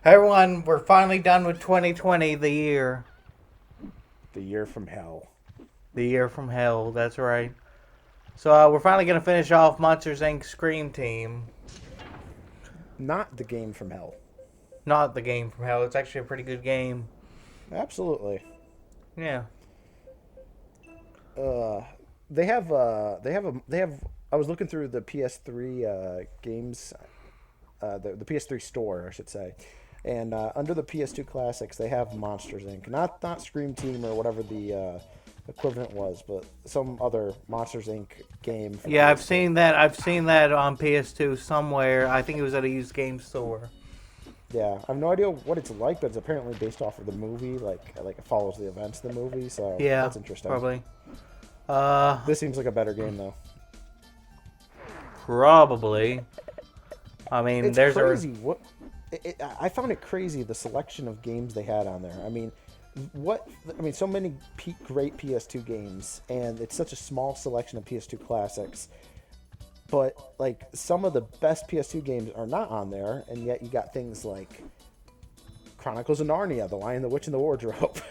Hey everyone, we're finally done with 2020, the year. The year from hell. The year from hell, that's right. So we're finally going to finish off Monsters Inc. Scream Team. Not the game from hell. Not the game from hell, it's actually a pretty good game. Absolutely. Yeah. Uh, they have. I was looking through the PS3 games, the PS3 store, I should say, and under the PS2 classics, they have Monsters Inc. Not Scream Team or whatever the equivalent was, but some other Monsters Inc. game. For Yeah, I've PS2. seen that. I've seen that on PS2 somewhere. I think it was at a used game store. Yeah, I have no idea what it's like, but it's apparently based off of the movie. Like it follows the events of the movie, so Yeah, that's interesting. probably. This seems like a better game though. Probably. I mean, It's there's crazy. I found it crazy the selection of games they had on there. I mean, so many great PS2 games, and it's such a small selection of PS2 classics. But like some of the best PS2 games are not on there, and yet you got things like Chronicles of Narnia, The Lion, the Witch, and the Wardrobe.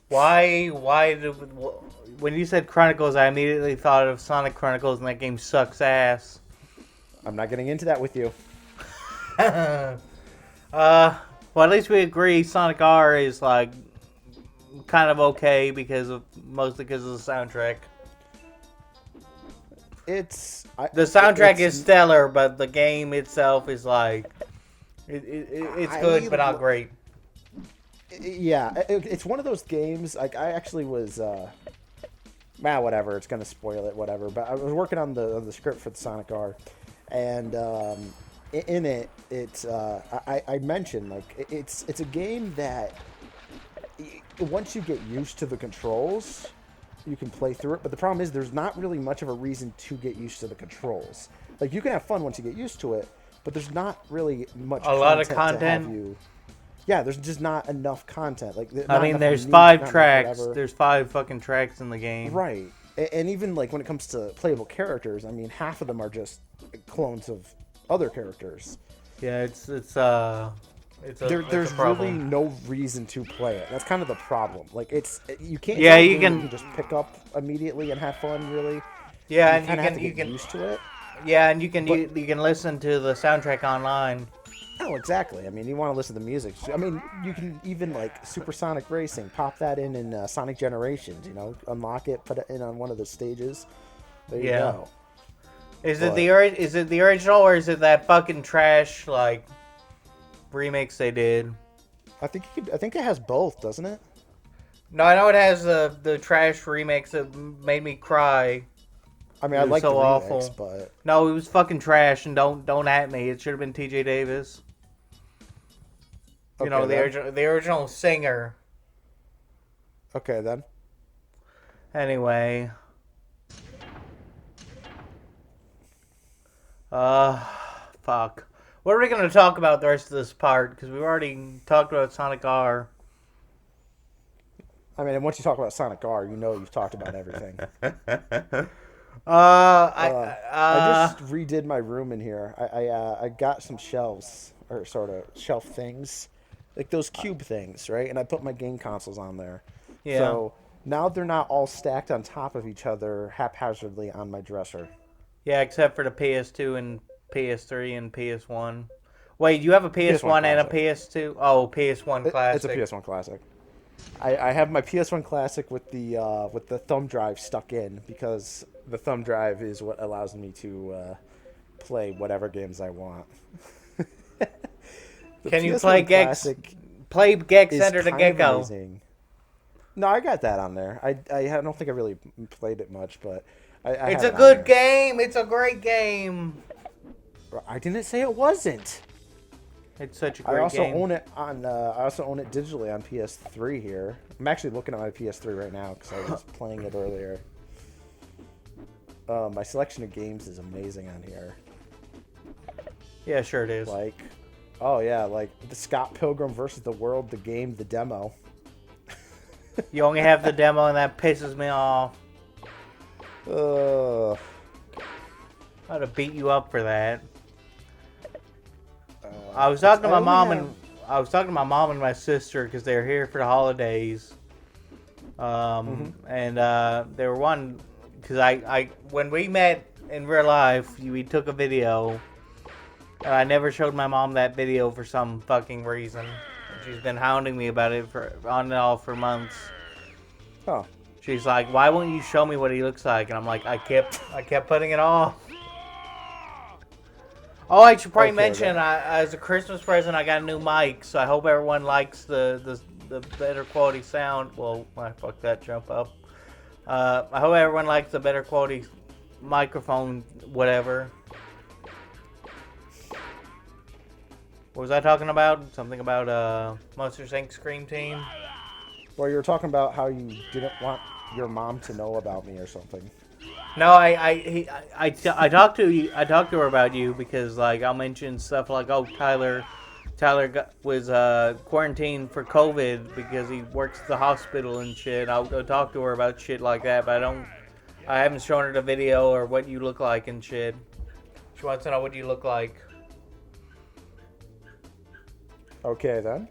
Why when you said Chronicles, I immediately thought of Sonic Chronicles, and that game sucks ass. I'm not getting into that with you. Well, at least we agree Sonic R is like kind of okay mostly because of the soundtrack. The soundtrack is stellar, but the game itself is like it's good but not great. Yeah, it's one of those games. Like I actually was, whatever. It's gonna spoil it, whatever. But I was working on the script for the Sonic R, and in it, I mentioned like it's a game that once you get used to the controls, you can play through it. But the problem is there's not really much of a reason to get used to the controls. Like you can have fun once you get used to it, but there's not really much. A lot of to content. have you. Yeah, there's just not enough content. Like, I mean, there's 5 tracks. There's 5 fucking tracks in the game. Right, and even like when it comes to playable characters, I mean, half of them are just clones of other characters. Yeah, there's really no reason to play it. That's kind of the problem. Like you can't. Yeah, you can just pick up immediately and have fun. Really. Yeah, you and you can get used to it. Yeah, and you can listen to the soundtrack online. Oh, exactly. I mean, you want to listen to the music. I mean, you can even like Supersonic Racing, pop that in Sonic Generations. You know, unlock it, put it in on one of the stages. There you go. Is it the original or is it that fucking trash like remix they did? I think it has both, doesn't it? No, I know it has the trash remix that made me cry. I mean, I like the remix, but no, it was fucking trash. And don't at me. It should have been T.J. Davis. You know, the original singer. Okay, then. Anyway. Fuck. What are we going to talk about the rest of this part? Because we've already talked about Sonic R. I mean, once you talk about Sonic R, you know you've talked about everything. I just redid my room in here. I got some shelves, or sort of shelf things. Like those cube things, right? And I put my game consoles on there. Yeah. So now they're not all stacked on top of each other haphazardly on my dresser. Yeah, except for the PS2 and PS3 and PS1. Wait, you have a PS1 and a PS2? Oh, PS1 Classic. It's a PS1 Classic. I have my PS1 Classic with the thumb drive stuck in because the thumb drive is what allows me to play whatever games I want. Can you play Gex? Play Gex Enter the Gecko. Amazing. No, I got that on there. I don't think I really played it much, but it's a good game. It's a great game. I didn't say it wasn't. It's such a great game. I also own it digitally on PS3 here. I'm actually looking at my PS3 right now because I was playing it earlier. My selection of games is amazing on here. Yeah, sure it is. Like the Scott Pilgrim versus the World, the game, the demo. You only have the demo, and that pisses me off. I'd have beat you up for that. I was talking to my mom and my sister because they were here for the holidays. And they were one because I when we met in real life, we took a video, and I never showed my mom that video for some fucking reason. She's been hounding me about it for on and off for months. Oh. She's like, "Why won't you show me what he looks like?" And I'm like, I kept putting it off. Oh, I should probably mention, as a Christmas present, I got a new mic, so I hope everyone likes the better quality sound. Well, I fucked that jump up. I hope everyone likes the better quality microphone, whatever. What was I talking about? Something about Monsters Inc. Scream Team? Well, you were talking about how you didn't want your mom to know about me or something. No, I talked to her about you because like I'll mention stuff like, oh, Tyler was quarantined for COVID because he works at the hospital and shit. I'll talk to her about shit like that, but I haven't shown her the video or what you look like and shit. She wants to know what you look like. Okay then,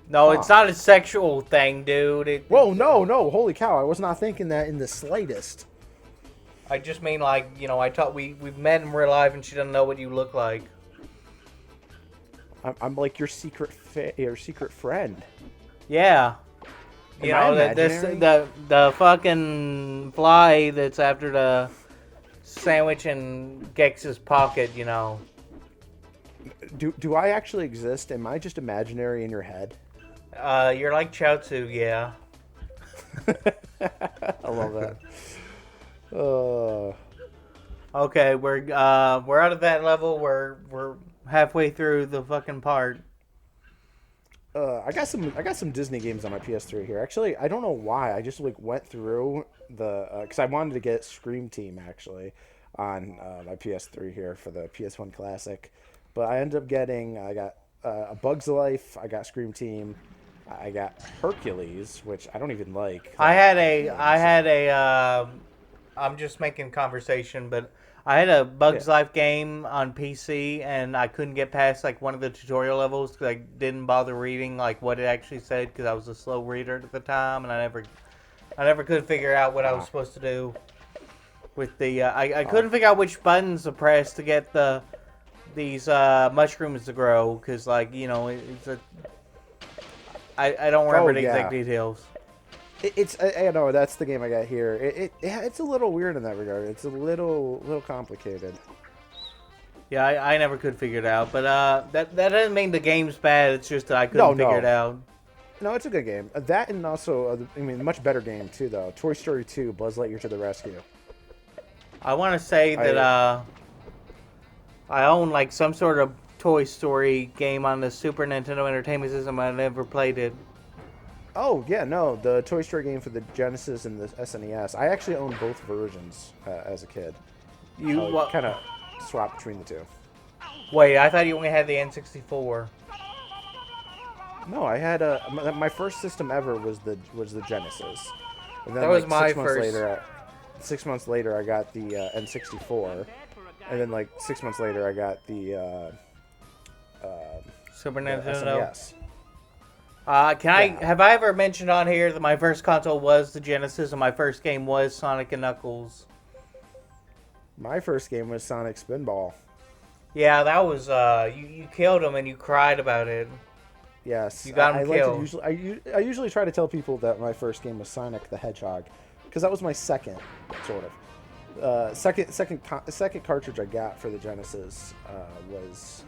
No, it's not a sexual thing, dude. Whoa, no, holy cow! I was not thinking that in the slightest. I just mean like, you know, we've met in real life and she doesn't know what you look like. I'm like your secret friend. Yeah. You know, the fucking fly that's after the sandwich in Gex's pocket, you know. Do I actually exist? Am I just imaginary in your head? You're like Chaozu, yeah. I love that. Okay, we're out of that level. We're halfway through the fucking part. I got some Disney games on my PS3 here. Actually, I don't know why. I just like went through because I wanted to get Scream Team actually on my PS3 here for the PS1 Classic, but I ended up getting I got A Bug's Life. I got Scream Team. I got Hercules, which I don't even like. I had a I'm just making conversation, but I had a Bug's Life game on PC, and I couldn't get past like one of the tutorial levels because I didn't bother reading like what it actually said because I was a slow reader at the time, and I never could figure out what I was supposed to do with the. I couldn't figure out which buttons to press to get these mushrooms to grow because, like, you know, it's a. I don't remember the exact details. I know that's the game I got here. It's a little weird in that regard. It's a little complicated. Yeah, I never could figure it out, but that doesn't mean the game's bad. It's just that I couldn't figure it out. No, it's a good game. That and also, much better game too though. Toy Story 2: Buzz Lightyear to the Rescue. I want to say that I own like some sort of Toy Story game on the Super Nintendo Entertainment System. I never played it. Oh, yeah, no, the Toy Story game for the Genesis and the SNES. I actually owned both versions as a kid. You kind of swapped between the two. Wait, I thought you only had the N64. No, I had my first system ever was the Genesis. And then, that was my first. 6 months later, I got the N64. And then, like, 6 months later, I got the Super Nintendo. SNES. Have I ever mentioned on here that my first console was the Genesis and my first game was Sonic and Knuckles? My first game was Sonic Spinball. Yeah, that was you killed him and you cried about it. Yes, you got him killed. I usually try to tell people that my first game was Sonic the Hedgehog because that was my second sort of second cartridge I got for the Genesis was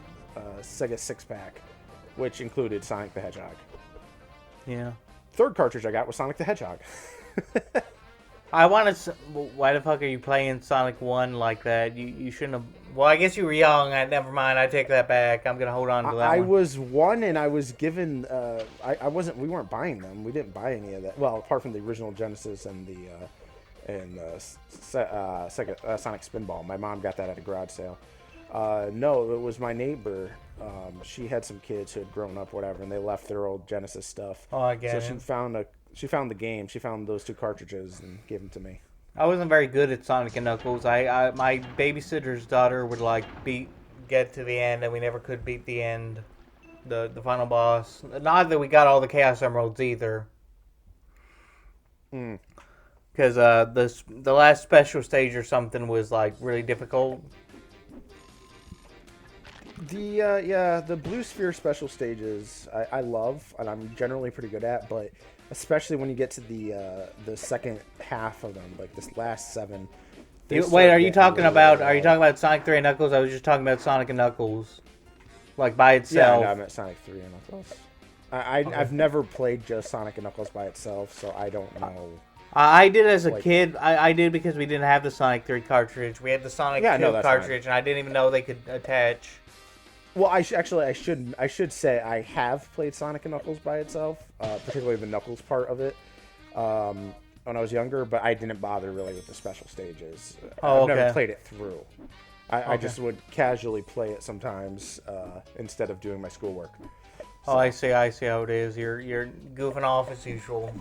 Sega 6-pack, which included Sonic the Hedgehog. Yeah. Third cartridge I got was Sonic the Hedgehog. I want to. Why the fuck are you playing Sonic 1 like that? You shouldn't have. Well, I guess you were young. Never mind. I take that back. I'm gonna hold on to that. I was one, and I was given. I wasn't. We weren't buying them. We didn't buy any of that. Well, apart from the original Genesis and the Sonic Spinball. My mom got that at a garage sale. No, it was my neighbor. She had some kids who had grown up, whatever, and they left their old Genesis stuff. Oh, I get it. So she found the game. She found those two cartridges and gave them to me. I wasn't very good at Sonic and Knuckles. My babysitter's daughter would like get to the end, and we never could beat the end, the final boss. Not that we got all the Chaos Emeralds either. Because the last special stage or something was like really difficult. The Blue Sphere special stages I love, and I'm generally pretty good at, but especially when you get to the second half of them, like this last 7. Wait, are you talking about Sonic 3 and Knuckles? I was just talking about Sonic and Knuckles, like by itself. Yeah, no, I'm at Sonic 3 and Knuckles. I've never played just Sonic and Knuckles by itself, so I don't know. I did as a kid. I did because we didn't have the Sonic 3 cartridge. We had the Sonic 2 cartridge, and I didn't even know they could attach. Well, I should say I have played Sonic and Knuckles by itself, particularly the Knuckles part of it, when I was younger. But I didn't bother really with the special stages. I've never played it through. I just would casually play it sometimes instead of doing my schoolwork. So. Oh, I see how it is. You're goofing off as usual.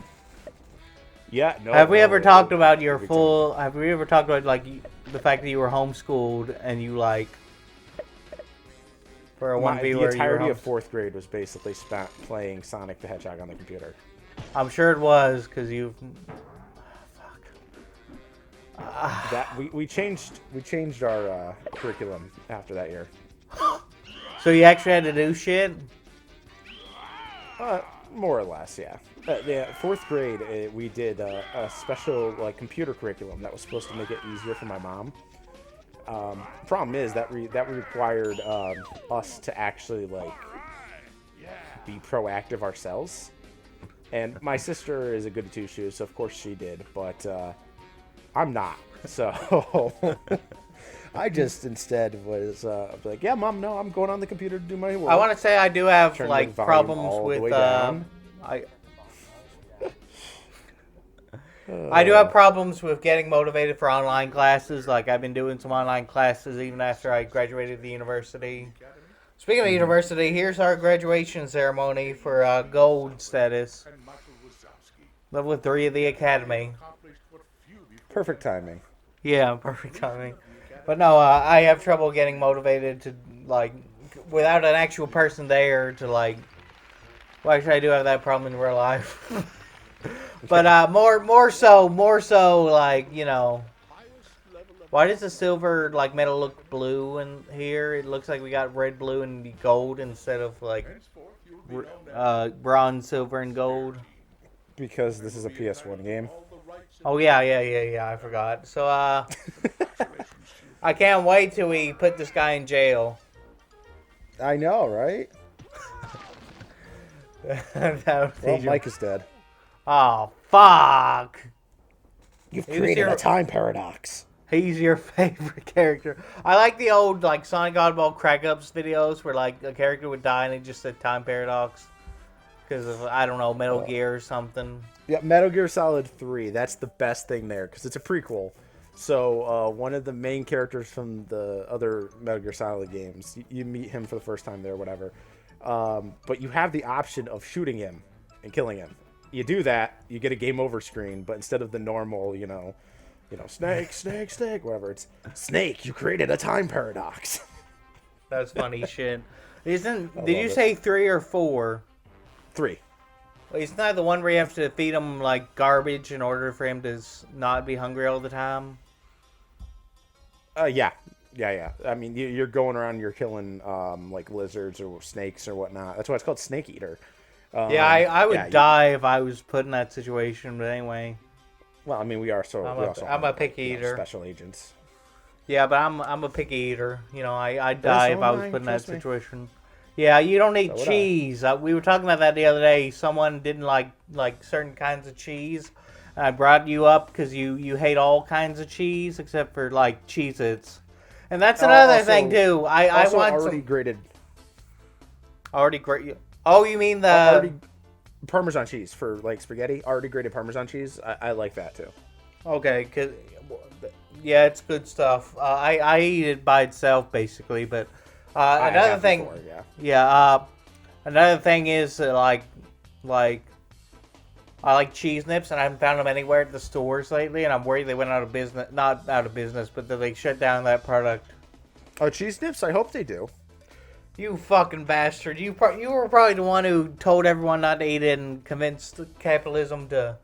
Yeah. No. Have we ever talked about your full? Have we ever talked about like the fact that you were homeschooled and you like? For a 1v the entirety of 4th grade was basically spent playing Sonic the Hedgehog on the computer. I'm sure it was because you. That we changed our curriculum after that year. So you actually had to do shit. More or less, yeah. Yeah, 4th grade, we did a special like computer curriculum that was supposed to make it easier for my mom. Problem is that required us to actually like be proactive ourselves, and my sister is a goody two shoes, so of course she did, but I'm not. So I just instead was like, yeah, Mom, no, I'm going on the computer to do my work. I want to say I do have like problems with I do have problems with getting motivated for online classes. Like, I've been doing some online classes even after I graduated the university. Speaking of university, here's our graduation ceremony for gold status. Level 3 of the academy. Perfect timing. Yeah, perfect timing. But no, I have trouble getting motivated to, like, without an actual person there to, like... Well, actually, I do have that problem in real life. But more so, like, you know, why does the silver like metal look blue in here? It looks like we got red, blue, and gold instead of like bronze, silver, and gold. Because this is a PS1 game. Oh yeah, I forgot. So I can't wait till we put this guy in jail. I know, right? Well, Mike is dead. Oh, fuck. You've created a time paradox. He's your favorite character. I like the old, like, Sonic Oddball crack-ups videos where, like, a character would die and it just said time paradox. Because of, I don't know, Metal Gear or something. Yeah, Metal Gear Solid 3. That's the best thing there because it's a prequel. So, one of the main characters from the other Metal Gear Solid games, you meet him for the first time there, whatever. But you have the option of shooting him and killing him. You do that, you get a game over screen, but instead of the normal, you know, snake, whatever, it's Snake, you created a time paradox. That's funny shit. Did you say 3 or 4? 3. Well, it's not the one where you have to feed him like garbage in order for him to not be hungry all the time. Yeah. I mean, you're going around, you're killing like lizards or snakes or whatnot. That's why it's called Snake Eater. I would die if I was put in that situation, but anyway. Well, I mean, I'm a picky eater. Special agents. Yeah, but I'm a picky eater. You know, I'd die if I was put in that situation. Yeah, you don't eat cheese. We were talking about that the other day. Someone didn't like certain kinds of cheese. And I brought you up because you hate all kinds of cheese except for like Cheez-Its. And that's another thing too. I want already grated. Already grated. Oh, you mean the Parmesan cheese for like spaghetti? Already grated Parmesan cheese. I like that too. Okay, yeah, it's good stuff. I eat it by itself basically, but another thing. Before, another thing is like I like cheese nips, and I haven't found them anywhere at the stores lately, and I'm worried they went out of business. Not out of business, but that they shut down that product. Oh, cheese nips? I hope they do. You fucking bastard! You were probably the one who told everyone not to eat it and convinced capitalism to,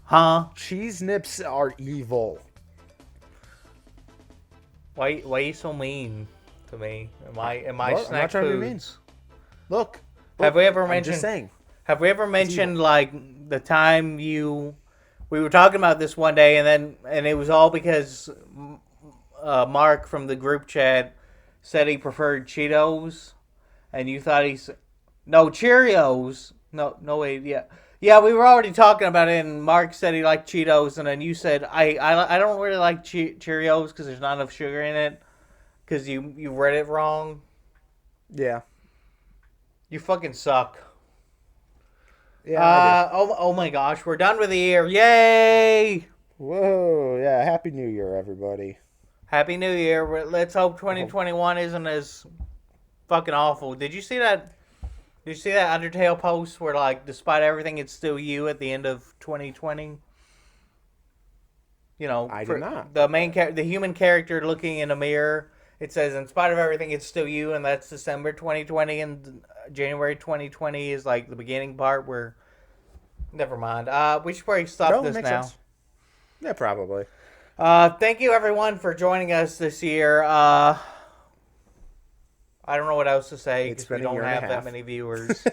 huh? Cheese nips are evil. Why are you so mean to me? Am I Look, I'm snack not trying to be foods? mean. Look. Have we ever I'm mentioned? just saying. Have we ever mentioned like the time we were talking about this one day and it was all because Mark from the group chat said he preferred Cheetos and you thought no Cheerios. No wait, yeah. Yeah, we were already talking about it, and Mark said he liked Cheetos, and then you said I don't really like Cheerios because there's not enough sugar in it, because you read it wrong. Yeah. You fucking suck. Yeah. Oh my gosh, we're done with the year. Yay! Whoa. Yeah. Happy New Year, everybody. Happy New Year. Let's hope 2021 isn't as fucking awful. Did you see that? Did you see that Undertale post where, like, despite everything, it's still you at the end of 2020? You know, I did not. The human character looking in a mirror. It says, in spite of everything, it's still you, and that's December 2020, and January 2020 is, like, the beginning part where... Never mind. We should probably stop this now. Sense. Yeah, probably. Thank you, everyone, for joining us this year. I don't know what else to say because we don't have that many viewers.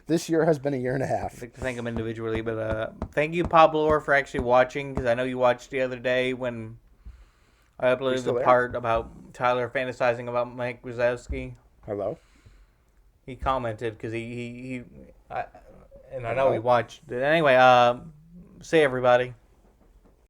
This year has been a year and a half. I'd like to thank them individually, but thank you, Pablo, for actually watching, because I know you watched the other day when I uploaded the part about Tyler fantasizing about Mike Wazowski. Hello? He commented because I know he watched it. Anyway, see everybody.